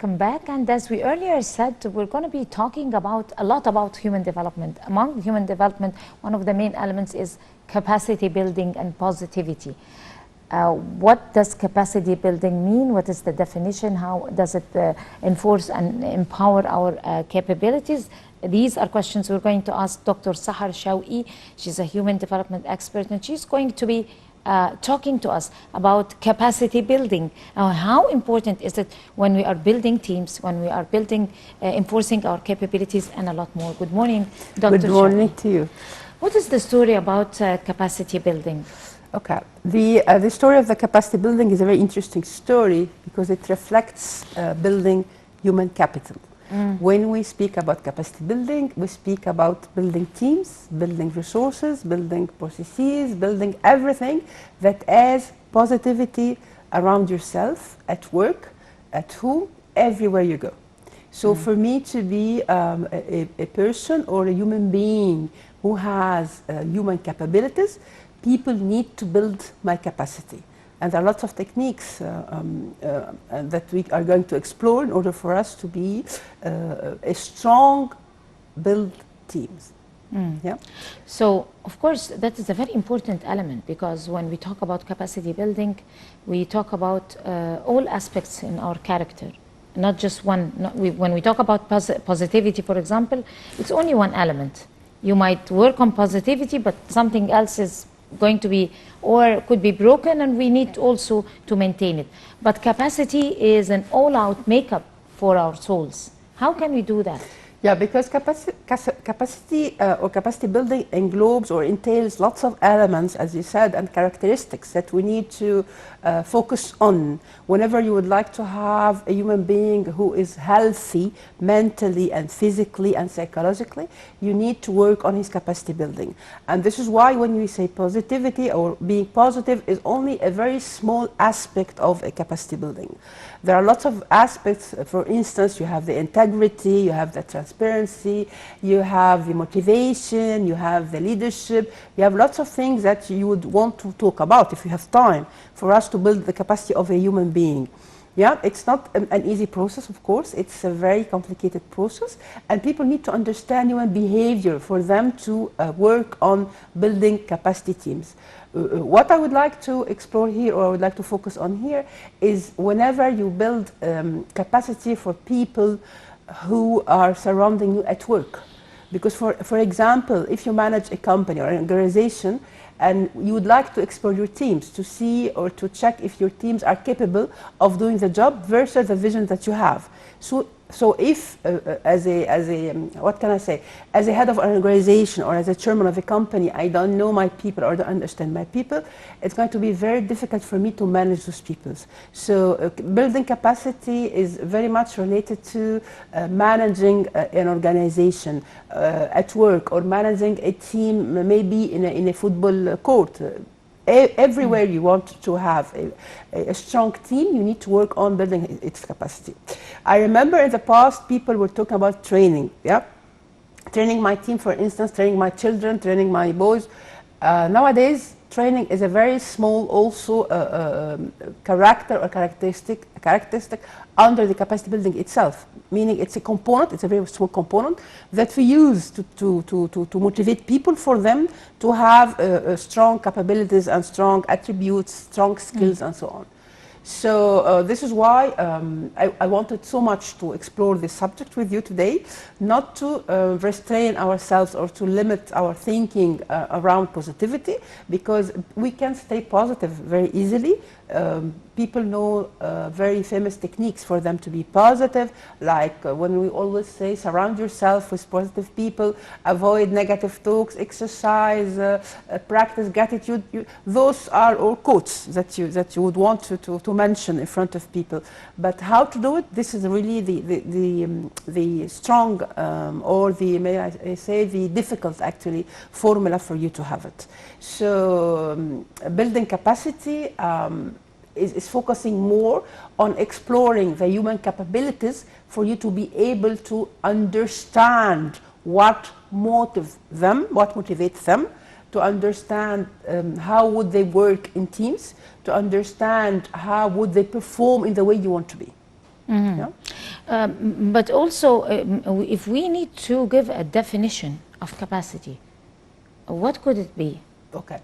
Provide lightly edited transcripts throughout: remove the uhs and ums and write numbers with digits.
welcome back. And as we earlier said, we're going to be talking about a lot about human development. Among human development, one of the main elements is capacity building and positivity. What does capacity building mean? What is the definition? How does it enforce and empower our capabilities? These are questions we're going to ask Dr. Sahar Shawky. She's a human development expert, and she's going to be talking to us about capacity building. How important is it when we are building teams, when we are building, enforcing our capabilities, and a lot more. Good morning, Dr. Good morning Shawky. to you. What is the story about capacity building? Okay, the story of the capacity building is a very interesting story because it reflects building human capital. When we speak about capacity building, we speak about building teams, building resources, building processes, building everything that adds positivity around yourself, at work, at home, everywhere you go. So for me to be a person or a human being who has human capabilities, people need to build my capacity. And there are lots of techniques that we are going to explore in order for us to be a strong build teams. Yeah. So, of course, that is a very important element, because when we talk about capacity building, we talk about all aspects in our character, not just one. When we talk about positivity, for example, it's only one element. You might work on positivity, but something else is going to be or could be broken, and we need also to maintain it. But capacity is an all-out makeup for our souls. How can we do that? Yeah, because capacity or capacity building englobes or entails lots of elements, as you said, and characteristics that we need to focus on. Whenever you would like to have a human being who is healthy mentally and physically and psychologically, you need to work on his capacity building. And this is why when we say positivity or being positive is only a very small aspect of a capacity building. There are lots of aspects. For instance, you have the integrity, you have the transparency, you have the motivation, you have the leadership, you have lots of things that you would want to talk about if you have time for us to build the capacity of a human being. Yeah, it's not an easy process, of course. It's a very complicated process, and people need to understand human behavior for them to work on building capacity teams. What I would like to explore here, or I would like to focus on here, is whenever you build capacity for people who are surrounding you at work. Because for example, if you manage a company or an organization, and you would like to explore your teams to see or to check if your teams are capable of doing the job versus the vision that you have. So if as a what can I say, as a head of an organization or as a chairman of a company, I don't know my people or don't understand my people, it's going to be very difficult for me to manage those people. So building capacity is very much related to managing an organization at work, or managing a team maybe in a football court. Everywhere you want to have a strong team, you need to work on building its capacity. I remember in the past, people were talking about training, yeah? Training my team, for instance, training my children, training my boys. Nowadays, training is a very small also character or characteristic under the capacity building itself, meaning it's a component, it's a very small component that we use to motivate people, for them to have strong capabilities and strong attributes, strong skills, and so on. So this is why I wanted so much to explore this subject with you today, not to restrain ourselves or to limit our thinking around positivity, because we can stay positive very easily. People know very famous techniques for them to be positive, like when we always say, surround yourself with positive people, avoid negative talks, exercise, practice gratitude. Those are all quotes that you would want to mention in front of people. But how to do it? This is really the strong or the, may I say, the difficult actually formula for you to have it. So building capacity is focusing more on exploring the human capabilities for you to be able to understand what motivates them, to understand how would they work in teams, to understand how would they perform in the way you want to be. Mm-hmm. Yeah? But also, if we need to give a definition of capacity, what could it be? Okay.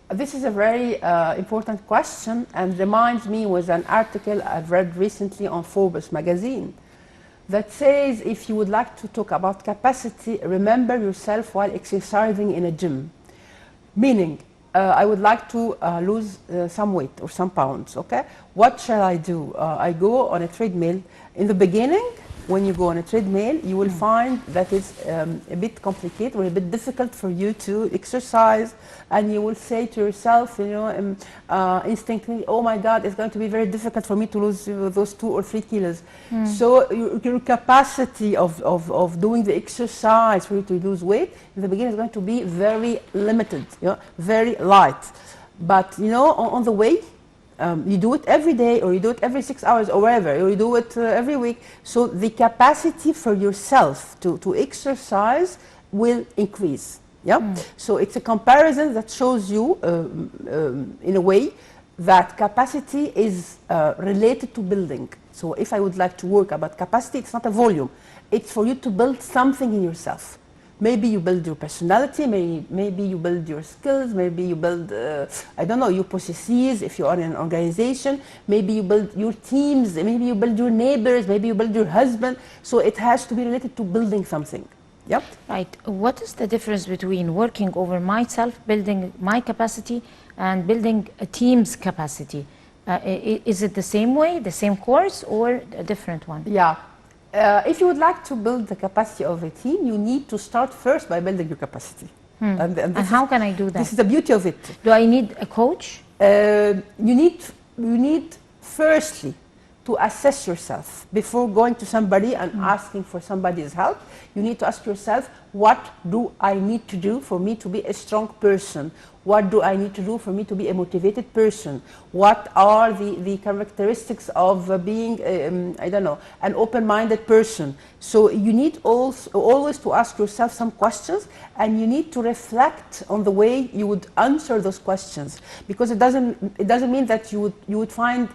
This is a very important question and reminds me with an article I've read recently on Forbes magazine that says if you would like to talk about capacity, remember yourself while exercising in a gym. Meaning, I would like to lose some weight or some pounds, okay? What shall I do? I go on a treadmill. In the beginning, when you go on a treadmill, you will find that it's a bit complicated or a bit difficult for you to exercise, and you will say to yourself, you know, instinctively, oh my God, it's going to be very difficult for me to lose those 2 or 3 kilos. So your capacity of doing the exercise for you to lose weight in the beginning is going to be very limited, you know, very light. But you know, on the way, you do it every day, or you do it every 6 hours, or wherever, or you do it every week. So the capacity for yourself to exercise will increase. Yeah. So it's a comparison that shows you, in a way, that capacity is related to building. So if I would like to work about capacity, it's not a volume. It's for you to build something in yourself. Maybe you build your personality, maybe you build your skills, maybe you build, I don't know, your processes if you are in an organization, maybe you build your teams, maybe you build your neighbors, maybe you build your husband. So it has to be related to building something. Yep. Right. What is the difference between working over myself, building my capacity, and building a team's capacity? Is it the same way, the same course, or a different one? Yeah. If you would like to build the capacity of a team, you need to start first by building your capacity. And how can I do that? This is the beauty of it. Do I need a coach? You need firstly to assess yourself before going to somebody and asking for somebody's help. You need to ask yourself, what do I need to do for me to be a strong person? What do I need to do for me to be a motivated person? What are the characteristics of being, I don't know, an open-minded person? So you need always to ask yourself some questions, and you need to reflect on the way you would answer those questions, because it doesn't mean that you would find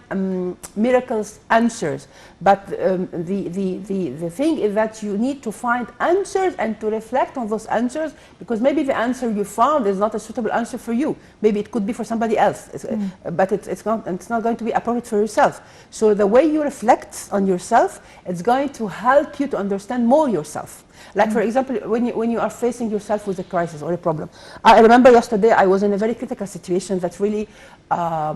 miracles answers, but the thing is that you need to find answers and to reflect on those answers, because maybe the answer you found is not a suitable answer for you. Maybe it could be for somebody else, but it's not going to be appropriate for yourself. So the way you reflect on yourself, it's going to help you to understand more yourself. Like for example, when you are facing yourself with a crisis or a problem. I remember yesterday I was in a very critical situation that really, I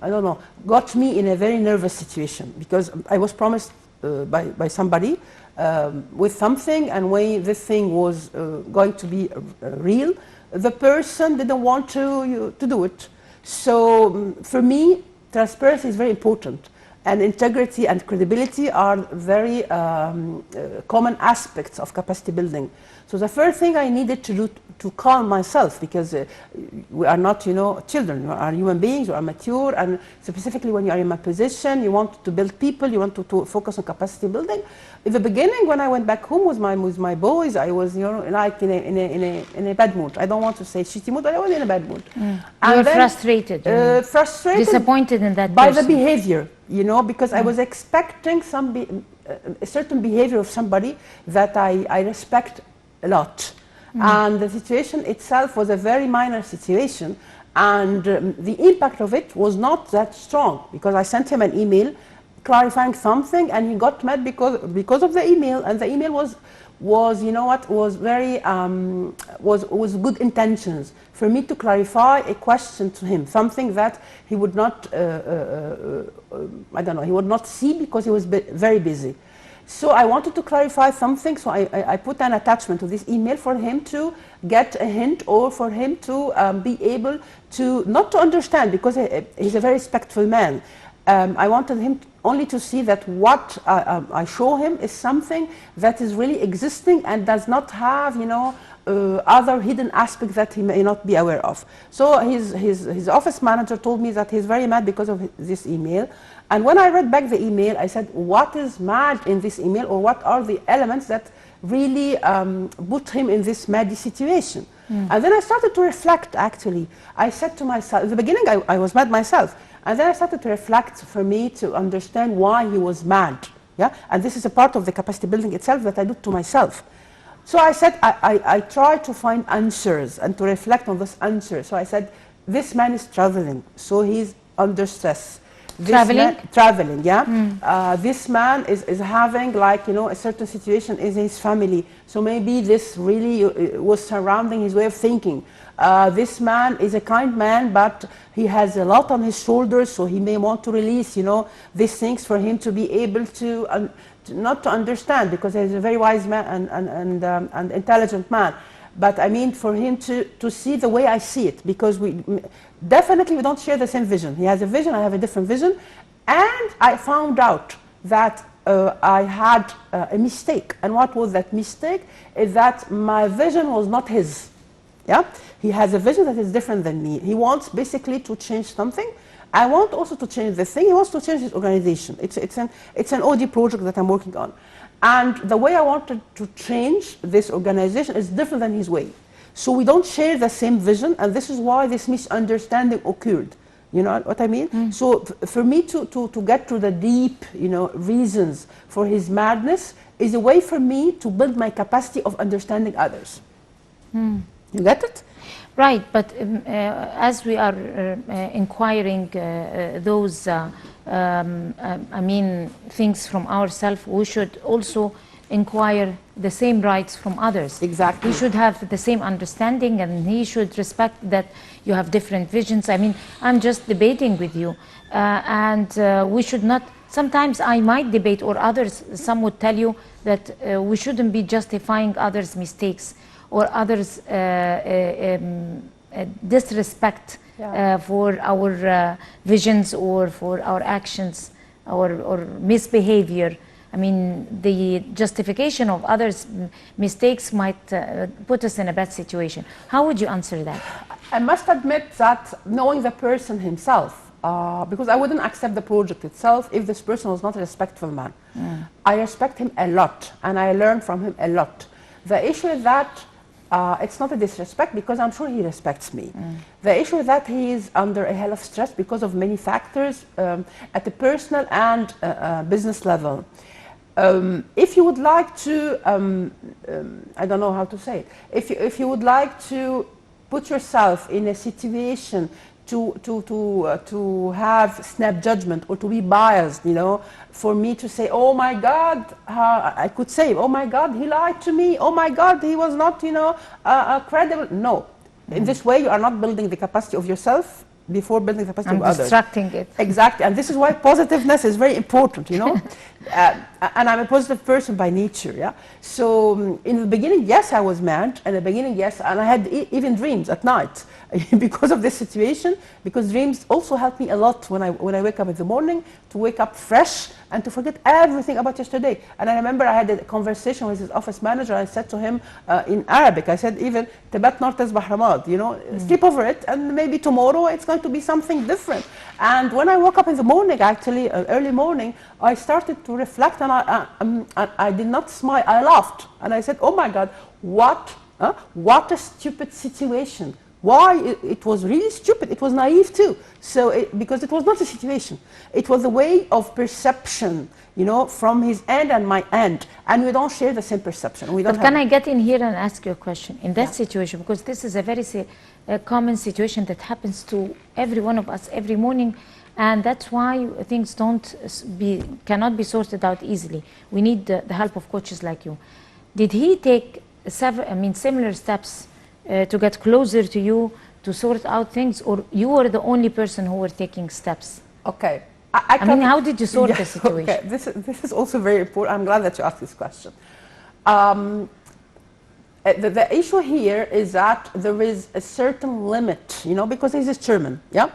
don't know, got me in a very nervous situation, because I was promised by somebody with something, and when this thing was going to be real, the person didn't want to do it. So for me, transparency is very important, and integrity and credibility are very common aspects of capacity building. So the first thing I needed to do to calm myself, because we are not, you know, children, we are human beings, we are mature, and specifically when you are in my position, you want to build people, you want to focus on capacity building. In the beginning, when I went back home with my boys, I was, you know, like in a bad mood. I don't want to say shitty mood, but I was in a bad mood. You were frustrated. Frustrated. Disappointed in that by person. the behavior, you know, because I was expecting a certain behavior of somebody that I respect a lot. And the situation itself was a very minor situation, and the impact of it was not that strong, because I sent him an email clarifying something, and he got mad because of the email, and the email was you know what, was very was good intentions for me to clarify a question to him, something that he would not I don't know, he would not see because he was very busy. So I wanted to clarify something, so I put an attachment to this email for him to get a hint, or for him to be able to, not to understand, because he's a very respectful man. I wanted him only to see that what I show him is something that is really existing and does not have, you know, other hidden aspects that he may not be aware of. So his office manager told me that he's very mad because of this email. And when I read back the email, I said, what is mad in this email, or what are the elements that really put him in this mad situation? And then I started to reflect, actually. I said to myself, in the beginning I was mad myself, and then I started to reflect for me to understand why he was mad. Yeah, and this is a part of the capacity building itself that I do to myself. So I said, I try to find answers and to reflect on this answer. So I said, this man is traveling, so he's under stress. Traveling, yeah. This man is having, like, you know, a certain situation in his family. So maybe this really was surrounding his way of thinking. This man is a kind man, but he has a lot on his shoulders, so he may want to release, you know, these things for him to be able to not to understand, because he's a very wise man and intelligent man. But I mean, for him to see the way I see it, because we definitely don't share the same vision. He has a vision, I have a different vision. And I found out that I had a mistake. And what was that mistake? Is that my vision was not his. Yeah? He has a vision that is different than me. He wants basically to change something. I want also to change the thing. He wants to change his organization. It's an OD project that I'm working on. And the way I wanted to change this organization is different than his way. So we don't share the same vision, and this is why this misunderstanding occurred. You know what I mean? So for me to get to the deep, you know, reasons for his madness is a way for me to build my capacity of understanding others. You get it? Right, but as we are inquiring those, I mean, things from ourselves, we should also inquire the same rights from others. Exactly. We should have the same understanding, and he should respect that you have different visions. I mean, I'm just debating with you, and we should not, sometimes I might debate, or others, some would tell you that we shouldn't be justifying others' mistakes or others' disrespect for our visions or for our actions or misbehavior. I mean, the justification of others' mistakes might put us in a bad situation. How would you answer that? I must admit that knowing the person himself, because I wouldn't accept the project itself if this person was not a respectful man. I respect him a lot, and I learn from him a lot. The issue is that it's not a disrespect, because I'm sure he respects me. The issue is that he is under a hell of stress because of many factors at the personal and business level. If you would like to, I don't know how to say it, if you would like to put yourself in a situation to have snap judgment or to be biased, you know, for me to say, oh my God, I could say, oh my God, he lied to me, oh my God, he was not, you know, credible. No. In this way, you are not building the capacity of yourself before building the capacity of others. Distracting it. Exactly, and this is why positiveness is very important, you know. And I'm a positive person by nature, yeah. So in the beginning, yes, I was mad. In the beginning, yes, and I had even dreams at night because of this situation. Because dreams also help me a lot when I wake up in the morning, to wake up fresh and to forget everything about yesterday. And I remember I had a conversation with his office manager. I said to him in Arabic, I said, even Tabat nar tasbah ramad, you know, skip over it, and maybe tomorrow it's going to be something different. And when I woke up in the morning, actually early morning, I started to reflect, and I did not smile, I laughed. And I said, oh my God, what a stupid situation. Why? It was really stupid. It was naive too. So because it was not a situation. It was a way of perception, you know, from his end and my end. And we don't share the same perception. We don't. But can I get in here and ask you a question? In that situation, because this is a very common situation that happens to every one of us every morning, and that's why things cannot be sorted out easily. We need the help of coaches like you. Did he take similar steps to get closer to you, to sort out things, or you were the only person who were taking steps? Okay. I mean, how did you sort the situation? Okay. This is also very important. I'm glad that you asked this question. The issue here is that there is a certain limit, you know, because he's a chairman, yeah?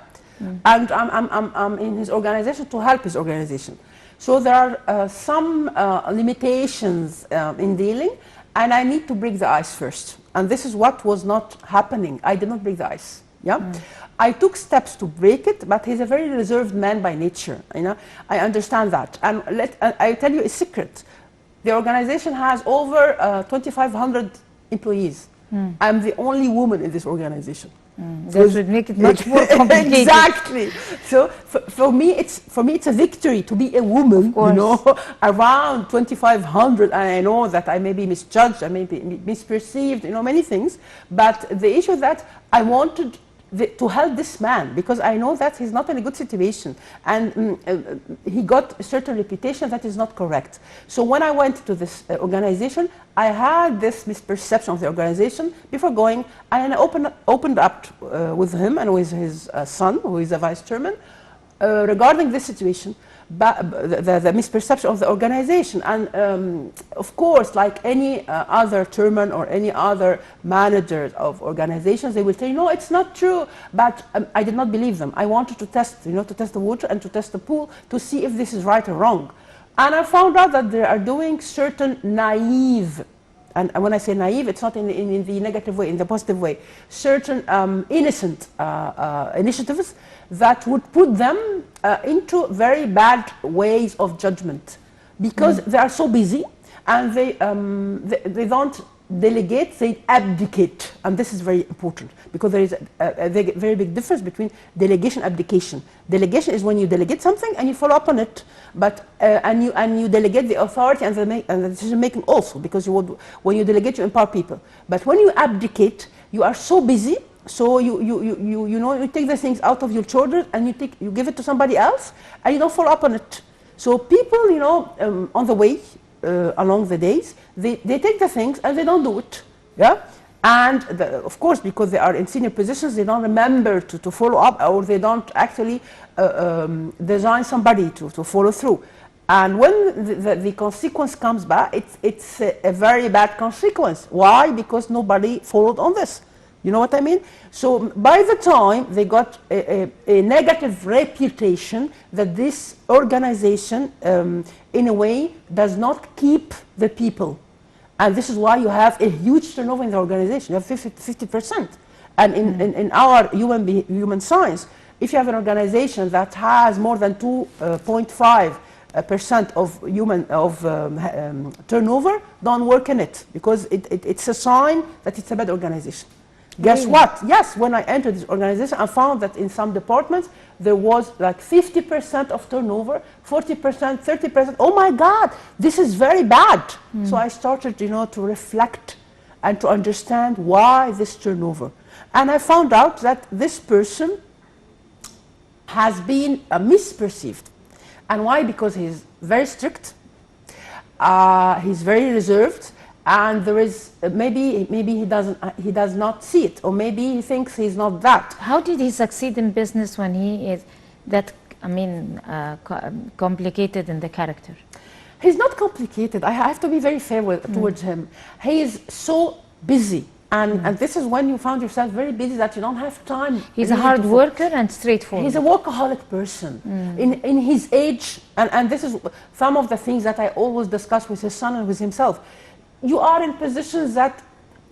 And I'm in his organization to help his organization. So there are some limitations in dealing, and I need to break the ice first. And this is what was not happening. I did not break the ice. Yeah, I took steps to break it, but he's a very reserved man by nature. You know, I understand that. And I tell you a secret. The organization has over 2,500 employees. I'm the only woman in this organization. That would make it much more complicated. Exactly. So for me, it's a victory to be a woman, you know, around 2,500. And I know that I may be misjudged, I may be misperceived, you know, many things. But the issue that I wanted to help this man, because I know that he's not in a good situation, and he got a certain reputation that is not correct. So when I went to this organization, I had this misperception of the organization before going, and I opened up with him and with his son, who is a vice chairman, regarding this situation, but the misperception of the organization. And of course, like any other chairman or any other manager of organizations, they will say, no, it's not true. But I did not believe them. I wanted to test, you know, to test the water and to test the pool to see if this is right or wrong. And I found out that they are doing certain naive, and when I say naive, it's not in the negative way, in the positive way, certain innocent initiatives that would put them into very bad ways of judgment, because they are so busy, and they don't delegate, they abdicate. And this is very important, because there is a very big difference between delegation and abdication. Delegation is when you delegate something and you follow up on it, but and you delegate the authority and the decision making also, because when you delegate, you empower people. But when you abdicate, you are so busy, so you take the things out of your shoulders and you give it to somebody else, and you don't follow up on it. So people, you know, on the way, along the days, they take the things and they don't do it, yeah. And of course, because they are in senior positions, they don't remember to follow up, or they don't actually design somebody to follow through. And when the consequence comes back, it's a very bad consequence. Why? Because nobody followed on this. You know what I mean? So by the time they got a negative reputation that this organization, in a way, does not keep the people. And this is why you have a huge turnover in the organization. You have 50%. And in our human science, if you have an organization that has more than 2.5% of turnover, don't work in it, because it's a sign that it's a bad organization. Guess what? Yes, when I entered this organization, I found that in some departments there was like 50% of turnover, 40%, 30%. Oh my God, this is very bad. So I started, you know, to reflect and to understand why this turnover. And I found out that this person has been misperceived. And why? Because he's very strict, he's very reserved, and there is maybe he does not see it, or maybe he thinks he's not that. How did he succeed in business when he is that, I mean, complicated in the character? He's not complicated. I have to be very fair towards him. He is so busy, and this is when you found yourself very busy that you don't have time. He's a hard worker and straightforward. He's a workaholic person. In his age, and this is some of the things that I always discuss with his son and with himself. You are in positions that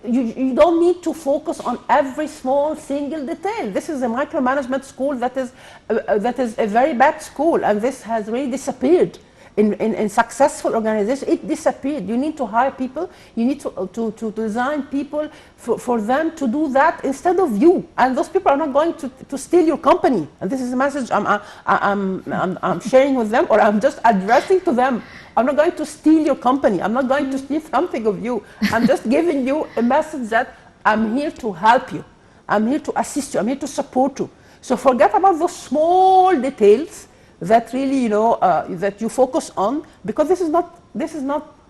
you don't need to focus on every small single detail. This is a micromanagement school that is a very bad school, and this has really disappeared. In successful organizations, it disappeared. You need to hire people, you need to design people for them to do that instead of you. And those people are not going to steal your company. And this is a message I'm sharing with them, or I'm just addressing to them. I'm not going to steal your company. I'm not going to steal something of you. I'm just giving you a message that I'm here to help you. I'm here to assist you. I'm here to support you. So forget about those small details that really, you know, that you focus on, because this is not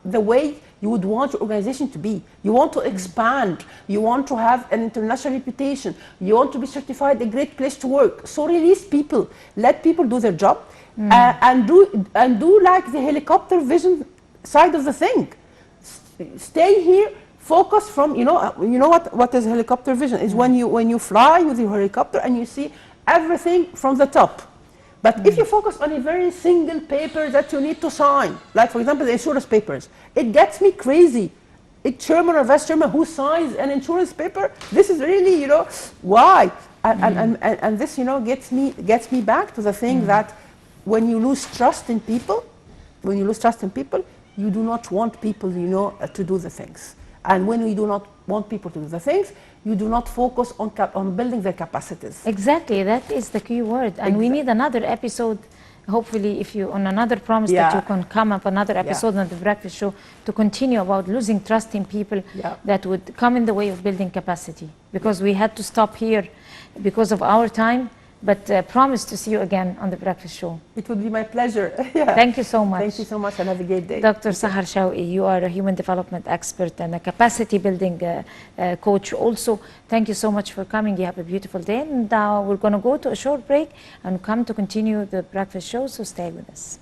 the way you would want your organization to be. You want to expand. You want to have an international reputation. You want to be certified a great place to work. So release people. Let people do their job, and do like the helicopter vision side of the thing. Stay here. Focus from, you know what is helicopter vision? Is when you fly with your helicopter and you see everything from the top. But if you focus on a very single paper that you need to sign, like for example the insurance papers, it gets me crazy. A chairman or vice chairman who signs an insurance paper, this is really, you know, why? And this, you know, gets me back to the thing that when you lose trust in people, you do not want people, you know, to do the things. And when we do not want people to do the things, you do not focus on building their capacities. Exactly, that is the key word. And we need another episode, hopefully, if you, on another promise that you can come up another episode on the breakfast show to continue about losing trust in people that would come in the way of building capacity. Because we had to stop here because of our time, but promise to see you again on the breakfast show. It would be my pleasure. Thank you so much. Thank you so much and have a great day. Dr. Sahar Shawky, you are a human development expert and a capacity building coach also. Thank you so much for coming. You have a beautiful day. And we're going to go to a short break and come to continue the breakfast show, so stay with us.